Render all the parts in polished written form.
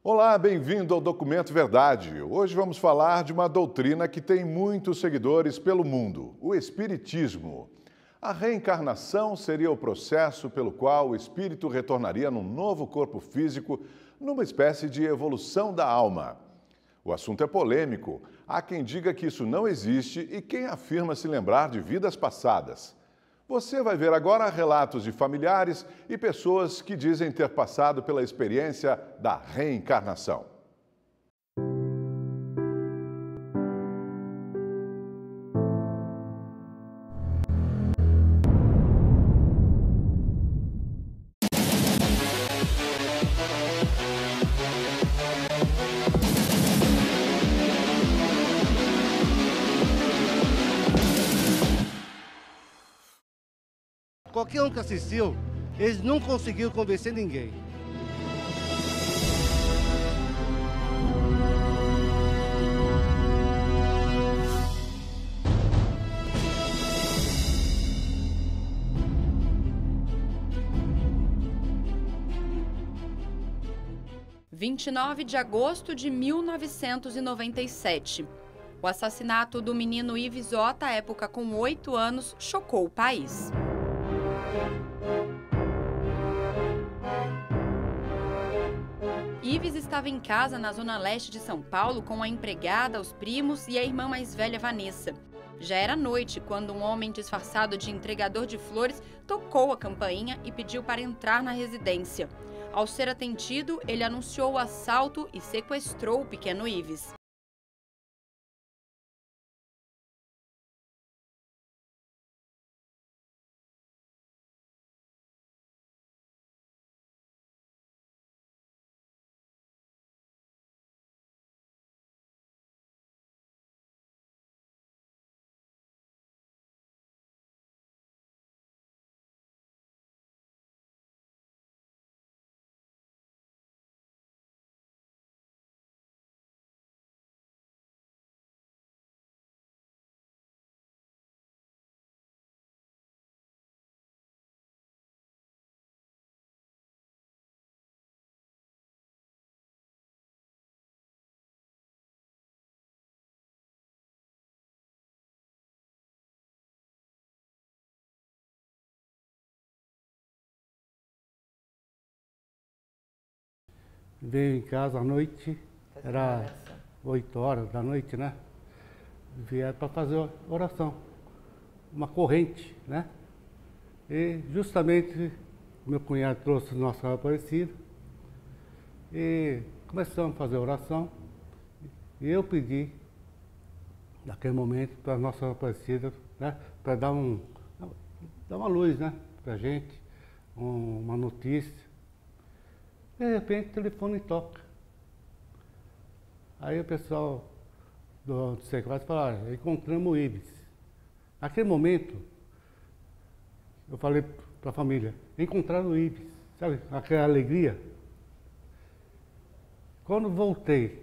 Olá, bem-vindo ao Documento Verdade. Hoje vamos falar de uma doutrina que tem muitos seguidores pelo mundo, o Espiritismo. A reencarnação seria o processo pelo qual o espírito retornaria num novo corpo físico, numa espécie de evolução da alma. O assunto é polêmico. Há quem diga que isso não existe e quem afirma se lembrar de vidas passadas. Você vai ver agora relatos de familiares e pessoas que dizem ter passado pela experiência da reencarnação. Qualquer um que assistiu, eles não conseguiram convencer ninguém. – 29 de agosto de 1997. O assassinato do menino Ives Ota, à época com 8 anos, chocou o país. Ives estava em casa na zona leste de São Paulo com a empregada, os primos e a irmã mais velha, Vanessa. Já era noite quando um homem disfarçado de entregador de flores tocou a campainha e pediu para entrar na residência. Ao ser atendido, ele anunciou o assalto e sequestrou o pequeno Ives. Veio em casa à noite, era 8 horas da noite, né? Vieram para fazer oração, uma corrente, né? E justamente meu cunhado trouxe Nossa Senhora Aparecida e começamos a fazer oração. E eu pedi, naquele momento, para Nossa Senhora Aparecida, né? Para dar uma luz, né? Para a gente, uma notícia. De repente o telefone toca. Aí o pessoal do sequestro falou, encontramos o Ives. Naquele momento, eu falei para a família, encontraram o Ives, sabe, aquela alegria. Quando voltei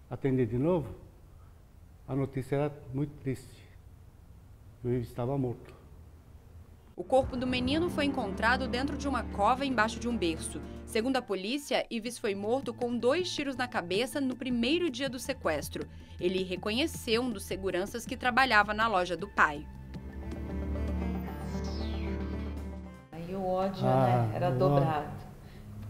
a atender de novo, a notícia era muito triste. O Ives estava morto. O corpo do menino foi encontrado dentro de uma cova embaixo de um berço. Segundo a polícia, Ives foi morto com 2 tiros na cabeça no primeiro dia do sequestro. Ele reconheceu um dos seguranças que trabalhava na loja do pai. Aí o ódio, né, era dobrado.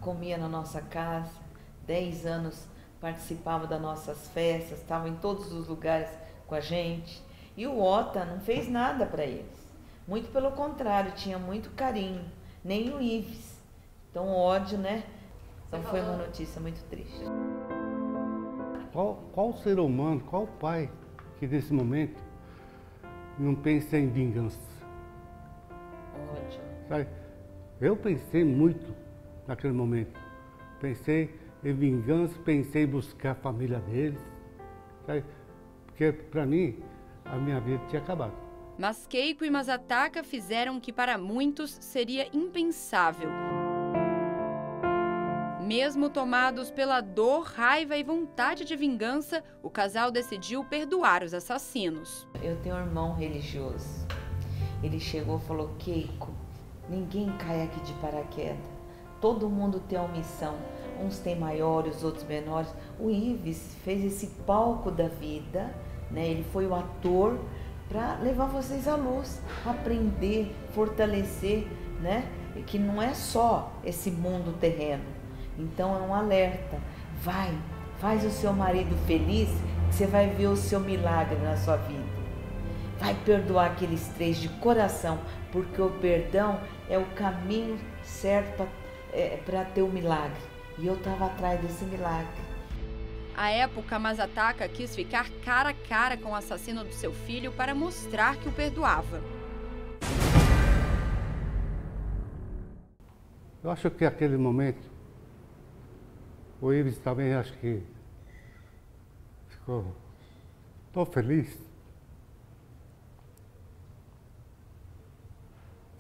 Comia na nossa casa, 10 anos participava das nossas festas, estava em todos os lugares com a gente. E o Ota não fez nada para eles. Muito pelo contrário, tinha muito carinho, nem o Ives. Então o ódio, né? Então foi uma notícia muito triste. Qual ser humano, qual pai que nesse momento não pensa em vingança? Ódio. Sabe? Eu pensei muito naquele momento. Pensei em vingança, pensei em buscar a família deles. Sabe? Porque para mim, a minha vida tinha acabado. Mas Keiko e Masataka fizeram o que para muitos seria impensável. Mesmo tomados pela dor, raiva e vontade de vingança, o casal decidiu perdoar os assassinos. Eu tenho um irmão religioso. Ele chegou e falou, Keiko, ninguém cai aqui de paraquedas. Todo mundo tem uma missão. uns têm maiores, outros menores. O Ives fez esse palco da vida, né? Ele foi o ator para levar vocês à luz, aprender, fortalecer, né? E que não é só esse mundo terreno. Então é um alerta. Vai, faz o seu marido feliz, que você vai ver o seu milagre na sua vida. Vai perdoar aqueles 3 de coração, porque o perdão é o caminho certo para ter o milagre. E eu estava atrás desse milagre. À época, Masataka quis ficar cara a cara com o assassino do seu filho para mostrar que o perdoava. Eu acho que aquele momento, o Ives também acho que ficou tão feliz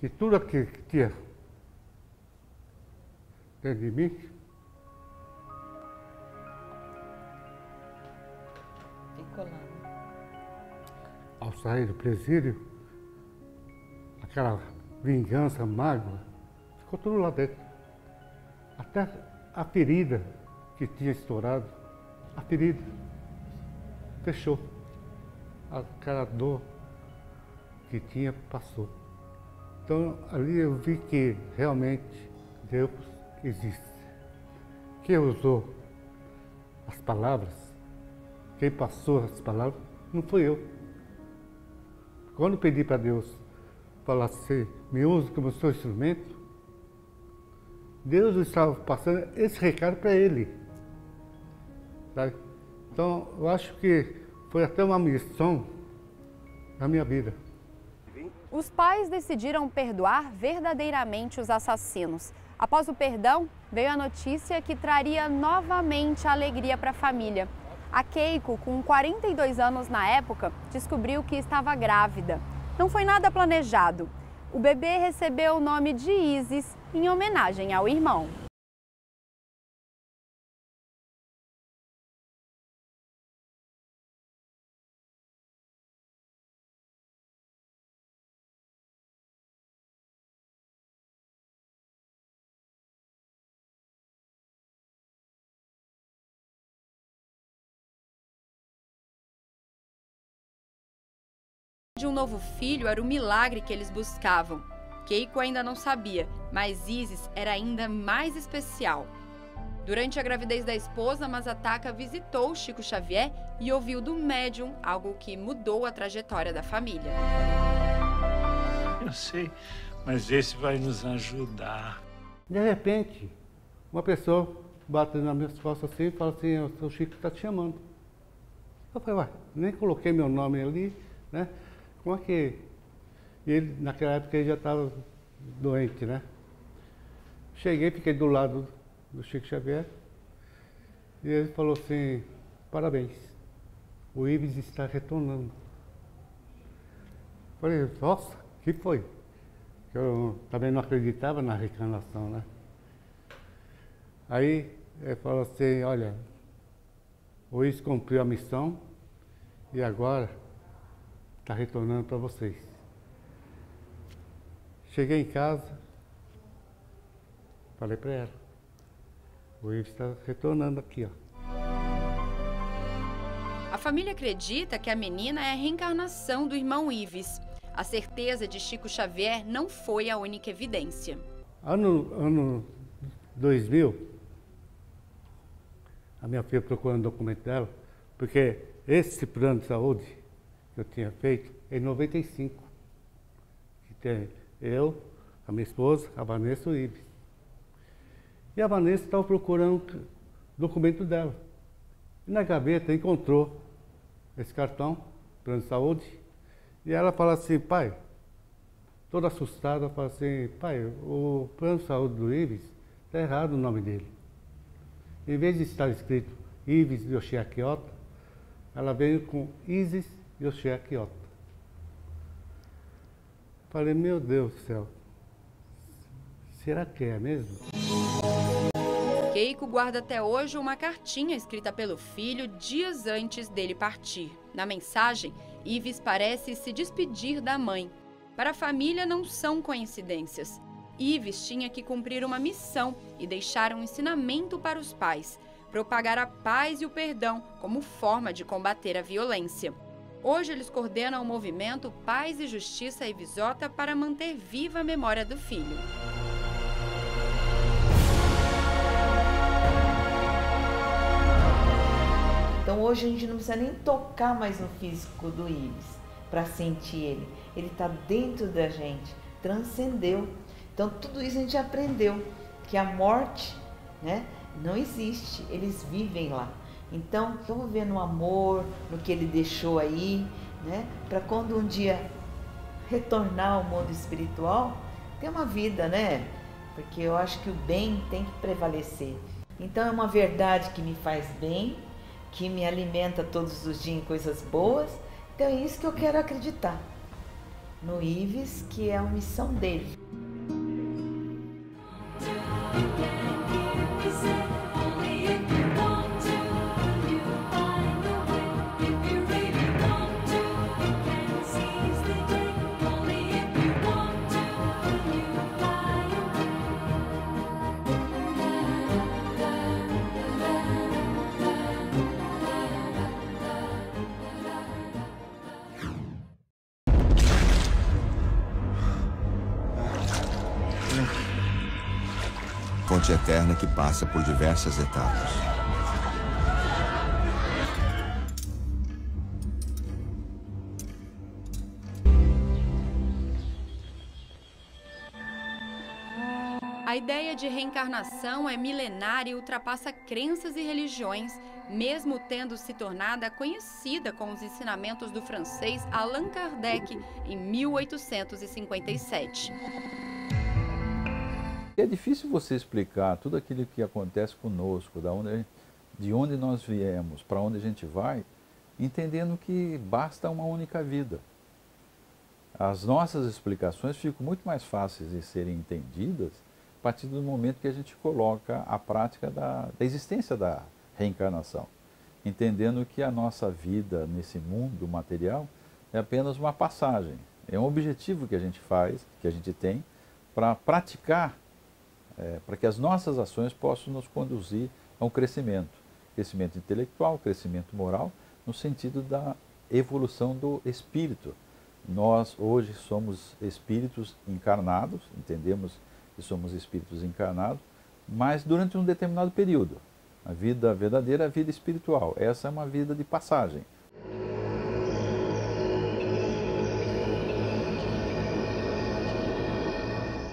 que tudo aquilo que tinha dentro de mim ficou lá. Ao sair do presídio, aquela vingança, mágoa, ficou tudo lá dentro. Até a ferida que tinha estourado, a ferida fechou. Aquela dor que tinha passou. Então ali eu vi que realmente Deus existe. Quem usou as palavras, quem passou as palavras, não fui eu. Quando pedi para Deus falar assim, me use como seu instrumento, Deus estava passando esse recado para ele. Sabe? Então eu acho que foi até uma missão na minha vida. Os pais decidiram perdoar verdadeiramente os assassinos. Após o perdão, veio a notícia que traria novamente alegria para a família. A Keiko, com 42 anos na época, descobriu que estava grávida. Não foi nada planejado. O bebê recebeu o nome de Isis, em homenagem ao irmão. De um novo filho era o milagre que eles buscavam. Keiko ainda não sabia, mas Isis era ainda mais especial. Durante a gravidez da esposa, Masataka visitou Chico Xavier e ouviu do médium algo que mudou a trajetória da família. Eu sei, mas esse vai nos ajudar. De repente, uma pessoa bate nas minhas costas assim e fala assim, o seu Chico está te chamando. Eu falei, ué, nem coloquei meu nome ali, né? Como é que... E ele, naquela época, ele já estava doente, né? Cheguei, fiquei do lado do Chico Xavier e ele falou assim, parabéns, o Ives está retornando. Falei, nossa, o que foi? Eu também não acreditava na reencarnação, né? Aí ele falou assim, olha, o Ives cumpriu a missão e agora está retornando para vocês. Cheguei em casa, falei para ela, o Ives está retornando aqui, ó. A família acredita que a menina é a reencarnação do irmão Ives. A certeza de Chico Xavier não foi a única evidência. Ano 2000, a minha filha procurando o documento dela, porque esse plano de saúde que eu tinha feito em 95, que tem eu, a minha esposa, a Vanessa e o Ives. E a Vanessa estava procurando o documento dela. E na gaveta encontrou esse cartão, plano de saúde, e ela fala assim, pai, toda assustada, fala assim, pai, o plano de saúde do Ives está errado o nome dele. Em vez de estar escrito Ives Yoshiaki Ota, ela veio com Isis Yoshiaki Ota. Falei, meu Deus do céu, será que é mesmo? Keiko guarda até hoje uma cartinha escrita pelo filho dias antes dele partir. Na mensagem, Ives parece se despedir da mãe. Para a família não são coincidências. Ives tinha que cumprir uma missão e deixar um ensinamento para os pais: propagar a paz e o perdão como forma de combater a violência. Hoje eles coordenam o movimento Paz e Justiça Ivisota para manter viva a memória do filho. Então hoje a gente não precisa nem tocar mais no físico do Ives para sentir ele. Ele está dentro da gente, transcendeu. Então tudo isso a gente aprendeu, que a morte, né, não existe, eles vivem lá. Então vamos ver no amor, no que ele deixou aí, né, para quando um dia retornar ao mundo espiritual, ter uma vida, né? Porque eu acho que o bem tem que prevalecer. Então é uma verdade que me faz bem, que me alimenta todos os dias em coisas boas. Então é isso que eu quero acreditar. No Ives, que é a missão dele. Fonte eterna que passa por diversas etapas. A ideia de reencarnação é milenária e ultrapassa crenças e religiões, mesmo tendo se tornado conhecida com os ensinamentos do francês Allan Kardec em 1857. É difícil você explicar tudo aquilo que acontece conosco, de onde nós viemos, para onde a gente vai, entendendo que basta uma única vida. As nossas explicações ficam muito mais fáceis de serem entendidas a partir do momento que a gente coloca a prática da existência da reencarnação, entendendo que a nossa vida nesse mundo material é apenas uma passagem, é um objetivo que a gente faz, que a gente tem, para praticar, para que as nossas ações possam nos conduzir a um crescimento intelectual, crescimento moral, no sentido da evolução do espírito. Nós hoje somos espíritos encarnados, entendemos que somos espíritos encarnados, mas durante um determinado período. A vida verdadeira é a vida espiritual, essa é uma vida de passagem.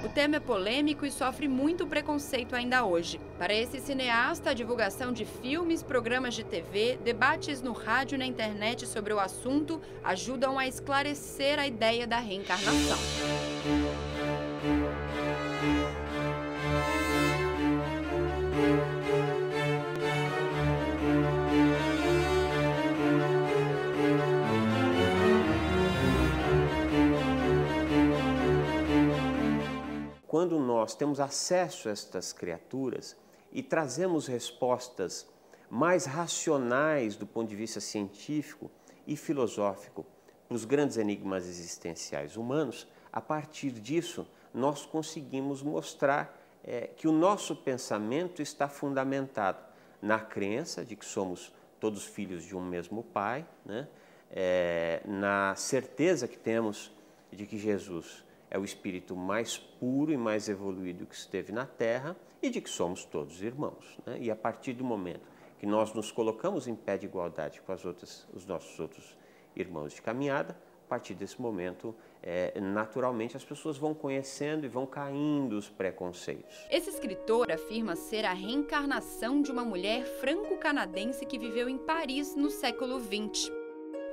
O tema é polêmico e sofre muito preconceito ainda hoje. Para esse cineasta, a divulgação de filmes, programas de TV, debates no rádio e na internet sobre o assunto ajudam a esclarecer a ideia da reencarnação. Quando nós temos acesso a estas criaturas e trazemos respostas mais racionais do ponto de vista científico e filosófico para os grandes enigmas existenciais humanos, a partir disso nós conseguimos mostrar que o nosso pensamento está fundamentado na crença de que somos todos filhos de um mesmo Pai, né? Na certeza que temos de que Jesus é o espírito mais puro e mais evoluído que esteve na Terra e de que somos todos irmãos, né? E a partir do momento que nós nos colocamos em pé de igualdade com os nossos outros irmãos de caminhada, a partir desse momento, naturalmente, as pessoas vão conhecendo e vão caindo os preconceitos. Esse escritor afirma ser a reencarnação de uma mulher franco-canadense que viveu em Paris no século XX.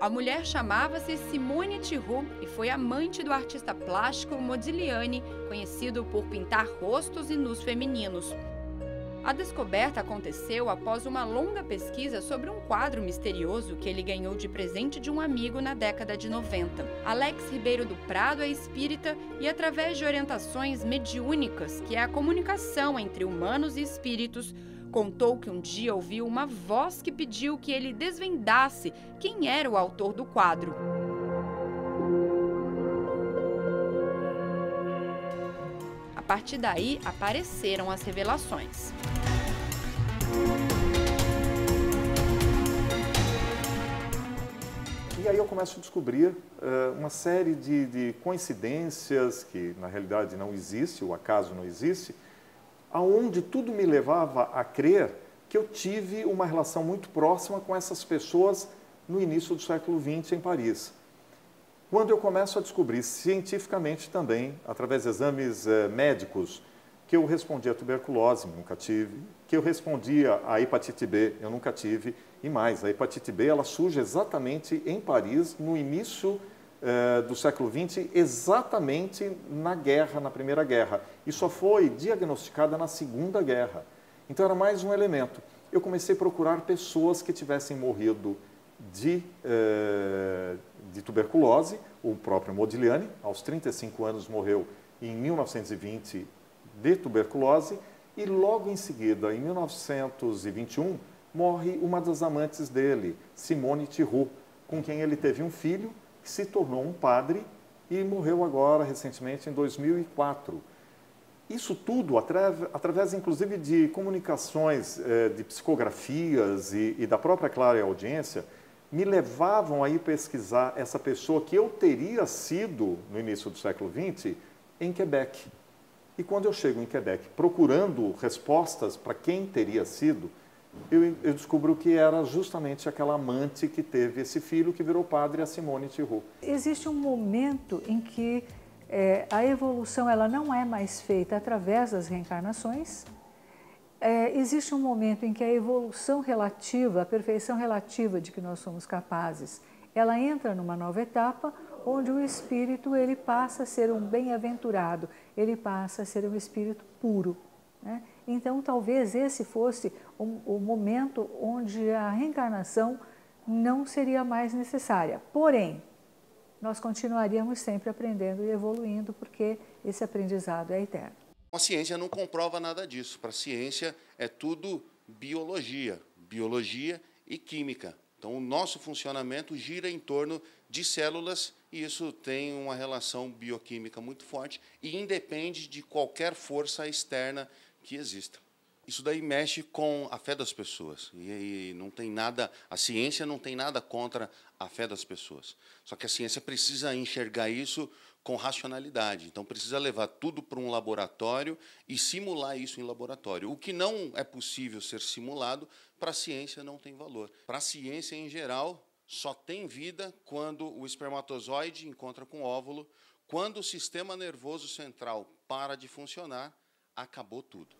A mulher chamava-se Simone Thiroux e foi amante do artista plástico Modigliani, conhecido por pintar rostos e nus femininos. A descoberta aconteceu após uma longa pesquisa sobre um quadro misterioso que ele ganhou de presente de um amigo na década de 90. Alex Ribeiro do Prado é espírita e, através de orientações mediúnicas, que é a comunicação entre humanos e espíritos, contou que um dia ouviu uma voz que pediu que ele desvendasse quem era o autor do quadro. A partir daí, apareceram as revelações. E aí eu começo a descobrir uma série de coincidências que na realidade não existe, o acaso não existe, aonde tudo me levava a crer que eu tive uma relação muito próxima com essas pessoas no início do século XX em Paris. Quando eu começo a descobrir cientificamente também, através de exames médicos, que eu respondia a tuberculose, nunca tive, que eu respondia a hepatite B, eu nunca tive, e mais, a hepatite B ela surge exatamente em Paris, no início do século XX, exatamente na guerra, na Primeira Guerra, e só foi diagnosticada na Segunda Guerra. Então era mais um elemento. Eu comecei a procurar pessoas que tivessem morrido de tuberculose, o próprio Modigliani, aos 35 anos morreu em 1920 de tuberculose, e logo em seguida, em 1921, morre uma das amantes dele, Simone Thiroux, com quem ele teve um filho, que se tornou um padre e morreu agora, recentemente, em 2004. Isso tudo, através inclusive de comunicações, de psicografias e da própria clareaudiência, me levavam a ir pesquisar essa pessoa que eu teria sido, no início do século XX, em Quebec. E quando eu chego em Quebec procurando respostas para quem teria sido, eu descubro que era justamente aquela amante que teve esse filho que virou padre, a Simone Thiroux. Existe um momento em que a evolução ela não é mais feita através das reencarnações. Existe um momento em que a evolução relativa, a perfeição relativa de que nós somos capazes, ela entra numa nova etapa, onde o espírito ele passa a ser um bem-aventurado, ele passa a ser um espírito puro, né? Então, talvez esse fosse o momento onde a reencarnação não seria mais necessária. Porém, nós continuaríamos sempre aprendendo e evoluindo, porque esse aprendizado é eterno. A ciência não comprova nada disso. Para a ciência é tudo biologia e química. Então, o nosso funcionamento gira em torno de células e isso tem uma relação bioquímica muito forte e independe de qualquer força externa que exista. Isso daí mexe com a fé das pessoas e não tem nada, a ciência não tem nada contra a fé das pessoas. Só que a ciência precisa enxergar isso com racionalidade. Então precisa levar tudo para um laboratório e simular isso em laboratório. O que não é possível ser simulado, para a ciência não tem valor. Para a ciência em geral, só tem vida quando o espermatozoide encontra com o óvulo, quando o sistema nervoso central para de funcionar, acabou tudo.